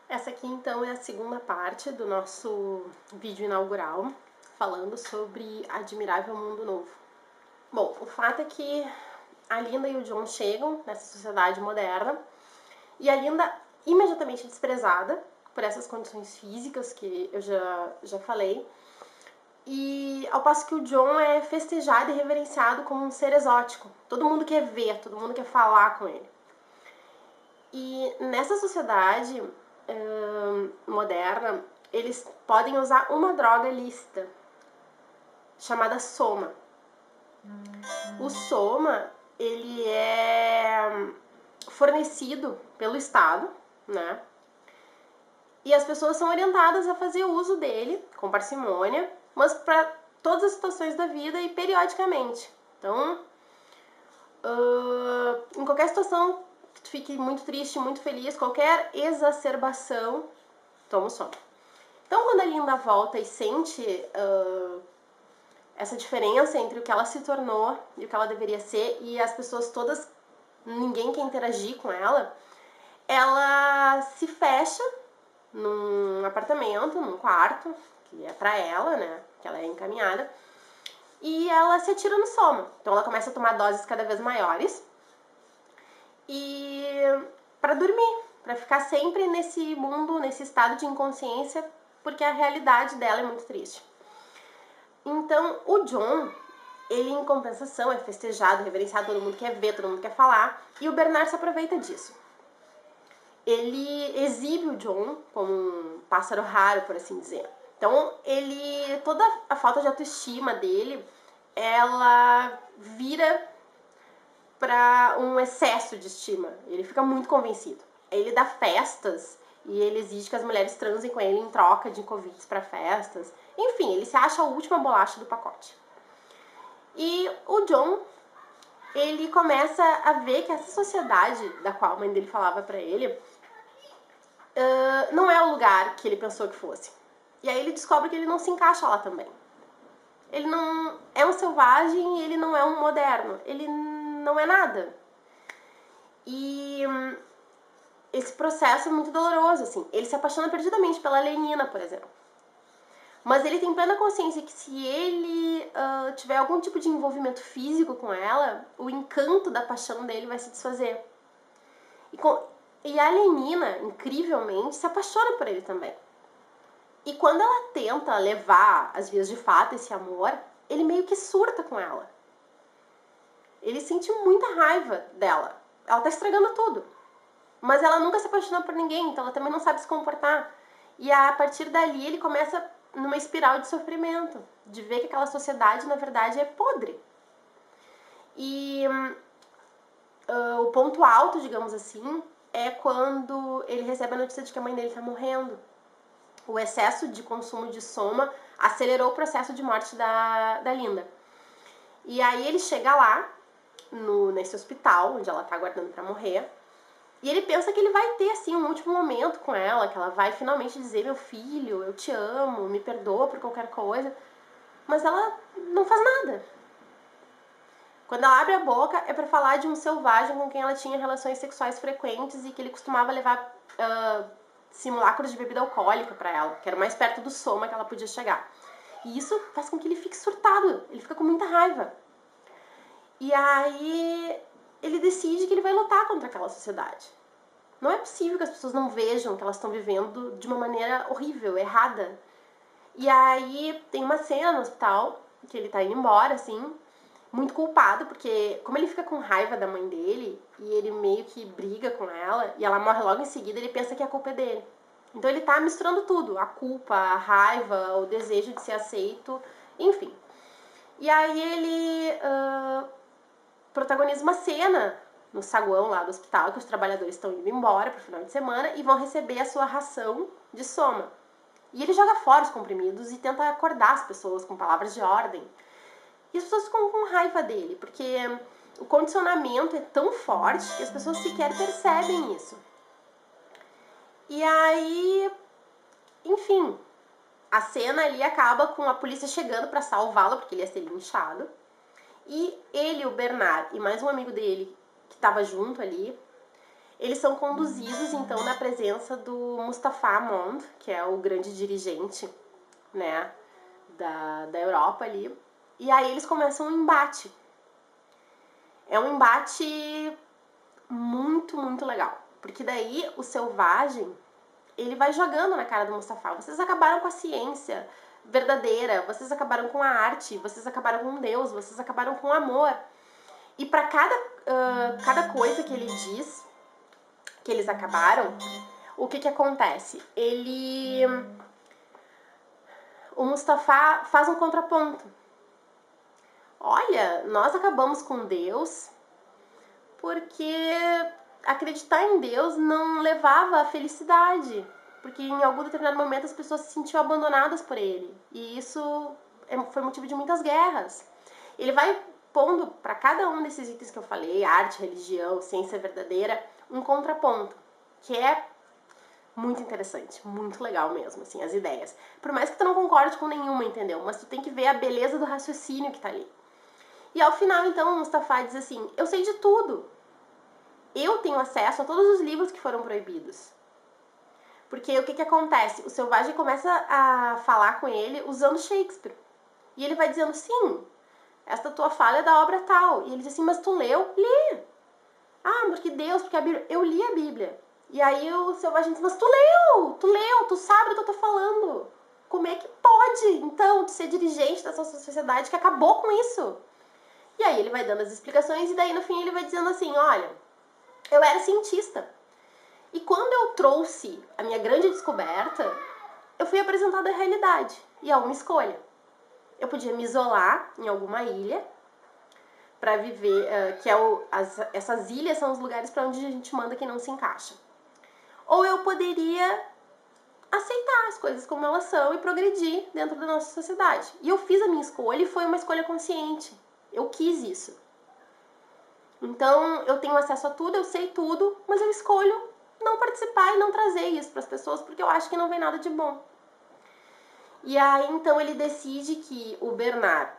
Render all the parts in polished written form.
Essa aqui então é a segunda parte do nosso vídeo inaugural, falando sobre Admirável Mundo Novo. Bom, o fato é que a Linda e o John chegam nessa sociedade moderna e a Linda, imediatamente desprezada por essas condições físicas que eu já falei, e ao passo que o John é festejado e reverenciado como um ser exótico. Todo mundo quer ver, todo mundo quer falar com ele. E nessa sociedade moderna, eles podem usar uma droga lícita chamada soma. O soma, ele é fornecido pelo Estado, né? E as pessoas são orientadas a fazer uso dele com parcimônia, mas para todas as situações da vida e periodicamente. Então, em qualquer situação que tu fique muito triste, muito feliz, qualquer exacerbação, toma o soma. Então, quando a Linda volta e sente essa diferença entre o que ela se tornou e o que ela deveria ser, e as pessoas todas, ninguém quer interagir com ela, ela se fecha num apartamento, num quarto, que é pra ela, né, que ela é encaminhada, e ela se atira no soma. Então ela começa a tomar doses cada vez maiores e para dormir, para ficar sempre nesse mundo, nesse estado de inconsciência, porque a realidade dela é muito triste. Então o John, ele em compensação é festejado, reverenciado, todo mundo quer ver, todo mundo quer falar, e o Bernard se aproveita disso. Ele exibe o John como um pássaro raro, por assim dizer. Então, toda a falta de autoestima dele, ela vira para um excesso de estima. Ele fica muito convencido. Ele dá festas e ele exige que as mulheres transem com ele em troca de convites para festas. Enfim, ele se acha a última bolacha do pacote. E o John, ele começa a ver que essa sociedade da qual a mãe dele falava para ele não é o lugar que ele pensou que fosse. E aí ele descobre que ele não se encaixa lá também. Ele não é um selvagem e ele não é um moderno. Ele não é nada. E esse processo é muito doloroso, assim. Ele se apaixona perdidamente pela Lenina, por exemplo. Mas ele tem plena consciência que se ele tiver algum tipo de envolvimento físico com ela, o encanto da paixão dele vai se desfazer. E a Lenina, incrivelmente, se apaixona por ele também. E quando ela tenta levar às vias de fato esse amor, ele meio que surta com ela. Ele sente muita raiva dela. Ela tá estragando tudo. Mas ela nunca se apaixonou por ninguém, então ela também não sabe se comportar. E a partir dali ele começa numa espiral de sofrimento, de ver que aquela sociedade, na verdade, é podre. E o ponto alto, digamos assim, é quando ele recebe a notícia de que a mãe dele tá morrendo. O excesso de consumo de soma acelerou o processo de morte da Linda. E aí ele chega lá, nesse hospital, onde ela tá aguardando pra morrer, e ele pensa que ele vai ter, assim, um último momento com ela, que ela vai finalmente dizer: meu filho, eu te amo, me perdoa por qualquer coisa. Mas ela não faz nada. Quando ela abre a boca, é pra falar de um selvagem com quem ela tinha relações sexuais frequentes e que ele costumava levar simulacros de bebida alcoólica pra ela, que era o mais perto do soma que ela podia chegar. E isso faz com que ele fique surtado, ele fica com muita raiva. E aí ele decide que ele vai lutar contra aquela sociedade. Não é possível que as pessoas não vejam que elas estão vivendo de uma maneira horrível, errada. E aí tem uma cena no hospital que ele tá indo embora, assim, muito culpado, porque como ele fica com raiva da mãe dele e ele meio que briga com ela e ela morre logo em seguida, ele pensa que a culpa é dele. Então ele tá misturando tudo, a culpa, a raiva, o desejo de ser aceito, enfim. E aí ele protagoniza uma cena no saguão lá do hospital, que os trabalhadores estão indo embora pro final de semana e vão receber a sua ração de soma. E ele joga fora os comprimidos e tenta acordar as pessoas com palavras de ordem. E as pessoas ficam com raiva dele, porque o condicionamento é tão forte que as pessoas sequer percebem isso. E aí, enfim, a cena ali acaba com a polícia chegando para salvá-lo, porque ele ia ser linchado. E ele, o Bernard, e mais um amigo dele, que estava junto ali, Eles são conduzidos, então, na presença do Mustafa Amond, que é o grande dirigente, né, da Europa ali. E aí eles começam um embate. É um embate muito, muito legal. Porque daí o selvagem, ele vai jogando na cara do Mustafa. Vocês acabaram com a ciência verdadeira, vocês acabaram com a arte, vocês acabaram com Deus, vocês acabaram com o amor. E para cada coisa que ele diz que eles acabaram, o que acontece? O Mustafa faz um contraponto. Olha, nós acabamos com Deus porque acreditar em Deus não levava à felicidade. Porque em algum determinado momento as pessoas se sentiam abandonadas por ele. E isso foi motivo de muitas guerras. Ele vai pondo para cada um desses itens que eu falei, arte, religião, ciência verdadeira, um contraponto, que é muito interessante, muito legal mesmo, assim, as ideias. Por mais que tu não concorde com nenhuma, entendeu? Mas tu tem que ver a beleza do raciocínio que tá ali. E ao final, então, o Mustafa diz assim, eu sei de tudo. Eu tenho acesso a todos os livros que foram proibidos. Porque o que acontece? O selvagem começa a falar com ele usando Shakespeare. E ele vai dizendo, sim, esta tua fala é da obra tal. E ele diz assim, mas tu leu? Li. Ah, porque Deus, porque a Bíblia... Eu li a Bíblia. E aí o selvagem diz, mas tu leu, tu sabe do que eu tô falando. Como é que pode, então, tu ser dirigente dessa sociedade que acabou com isso? E aí ele vai dando as explicações e daí no fim ele vai dizendo assim, olha, eu era cientista. E quando eu trouxe a minha grande descoberta, eu fui apresentada à realidade. E a uma escolha. Eu podia me isolar em alguma ilha para viver, essas ilhas são os lugares para onde a gente manda quem não se encaixa. Ou eu poderia aceitar as coisas como elas são e progredir dentro da nossa sociedade. E eu fiz a minha escolha e foi uma escolha consciente. Eu quis isso. Então, eu tenho acesso a tudo, eu sei tudo, mas eu escolho não participar e não trazer isso para as pessoas porque eu acho que não vem nada de bom. E aí, então, ele decide que o Bernard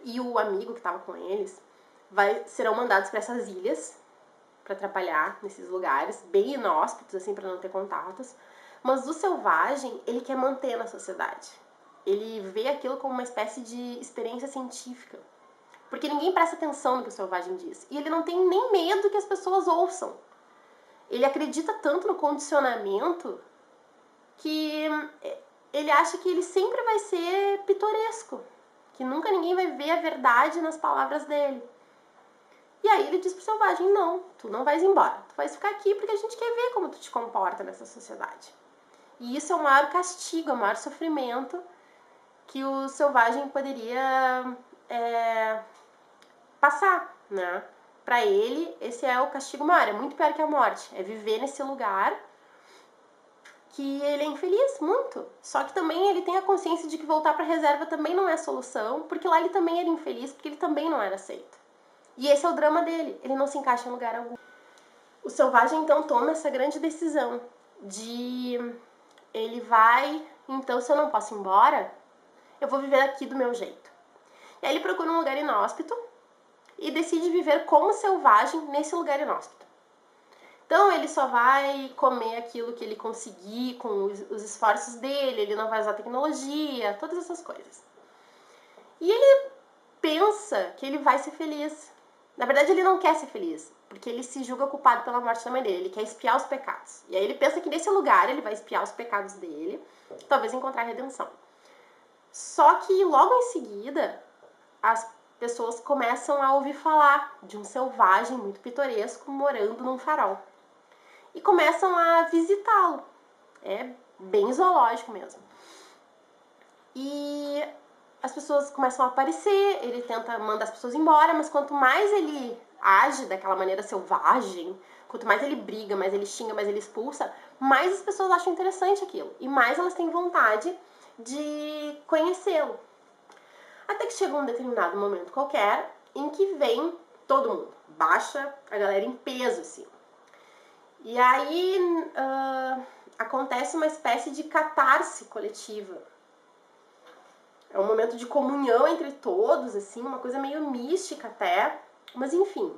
e o amigo que estava com eles serão mandados para essas ilhas para trabalhar nesses lugares, bem inóspitos, assim, para não ter contatos. Mas o selvagem, ele quer manter na sociedade. Ele vê aquilo como uma espécie de experiência científica. Porque ninguém presta atenção no que o selvagem diz. E ele não tem nem medo que as pessoas ouçam. Ele acredita tanto no condicionamento que ele acha que ele sempre vai ser pitoresco. Que nunca ninguém vai ver a verdade nas palavras dele. E aí ele diz pro selvagem, não, tu não vais embora. Tu vais ficar aqui porque a gente quer ver como tu te comporta nessa sociedade. E isso é o maior castigo, é o maior sofrimento que o selvagem poderia passar, né? Pra ele, esse é o castigo maior, é muito pior que a morte. É viver nesse lugar que ele é infeliz, muito. Só que também ele tem a consciência de que voltar pra reserva também não é solução, porque lá ele também era infeliz, porque ele também não era aceito. E esse é o drama dele, ele não se encaixa em lugar algum. O selvagem, então, toma essa grande decisão de... Ele vai, então, se eu não posso ir embora, eu vou viver aqui do meu jeito. E aí ele procura um lugar inóspito e decide viver como selvagem nesse lugar inóspito. Então ele só vai comer aquilo que ele conseguir com os esforços dele, ele não vai usar tecnologia, todas essas coisas. E ele pensa que ele vai ser feliz. Na verdade ele não quer ser feliz, porque ele se julga culpado pela morte da mãe dele, ele quer expiar os pecados. E aí ele pensa que nesse lugar ele vai expiar os pecados dele, talvez encontrar redenção. Só que logo em seguida, as pessoas começam a ouvir falar de um selvagem muito pitoresco morando num farol. E começam a visitá-lo. É bem zoológico mesmo. E as pessoas começam a aparecer, ele tenta mandar as pessoas embora, mas quanto mais ele age daquela maneira selvagem, quanto mais ele briga, mais ele xinga, mais ele expulsa, mais as pessoas acham interessante aquilo. E mais elas têm vontade de conhecê-lo. Até que chega um determinado momento qualquer em que vem todo mundo, baixa a galera em peso, assim. E aí acontece uma espécie de catarse coletiva. É um momento de comunhão entre todos, assim, uma coisa meio mística até, mas enfim.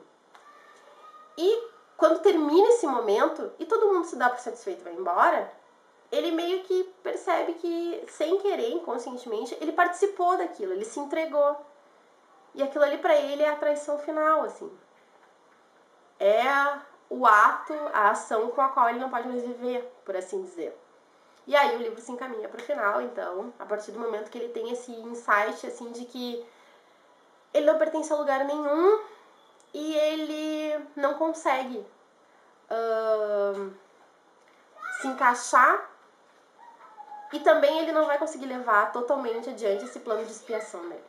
E quando termina esse momento e todo mundo se dá por satisfeito e vai embora, ele meio que percebe que, sem querer, inconscientemente, ele participou daquilo, ele se entregou. E aquilo ali pra ele é a traição final, assim. É o ato, a ação com a qual ele não pode mais viver, por assim dizer. E aí o livro se encaminha pro final, então, a partir do momento que ele tem esse insight, assim, de que ele não pertence a lugar nenhum e ele não consegue se encaixar, e também ele não vai conseguir levar totalmente adiante esse plano de expiação dele.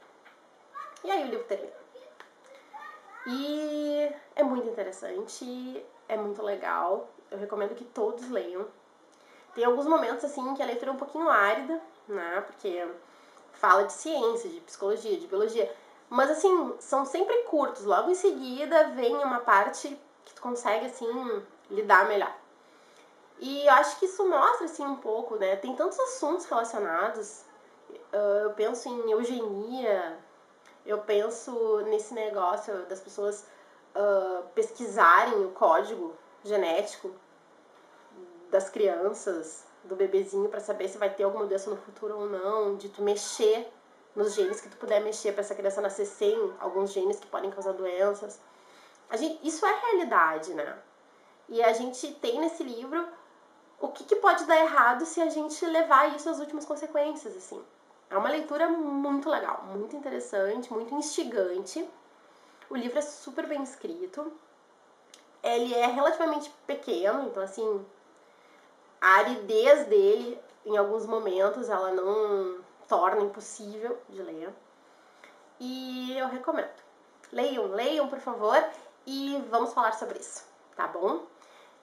E aí o livro termina. E é muito interessante, é muito legal, eu recomendo que todos leiam. Tem alguns momentos, assim, que a leitura é um pouquinho árida, né, porque fala de ciência, de psicologia, de biologia, mas, assim, são sempre curtos, logo em seguida vem uma parte que tu consegue, assim, lidar melhor. E eu acho que isso mostra, assim, um pouco, né, tem tantos assuntos relacionados, eu penso em eugenia, eu penso nesse negócio das pessoas pesquisarem o código genético das crianças, do bebezinho, para saber se vai ter alguma doença no futuro ou não, de tu mexer nos genes que tu puder mexer para essa criança nascer sem alguns genes que podem causar doenças. Isso é realidade, né? E a gente tem nesse livro o que pode dar errado se a gente levar isso às últimas consequências, assim. É uma leitura muito legal, muito interessante, muito instigante. O livro é super bem escrito. Ele é relativamente pequeno, então, assim, a aridez dele, em alguns momentos, ela não torna impossível de ler. E eu recomendo. Leiam, por favor, e vamos falar sobre isso, tá bom?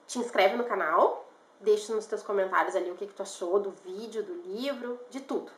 Te inscreve no canal, deixa nos teus comentários ali o que tu achou do vídeo, do livro, de tudo.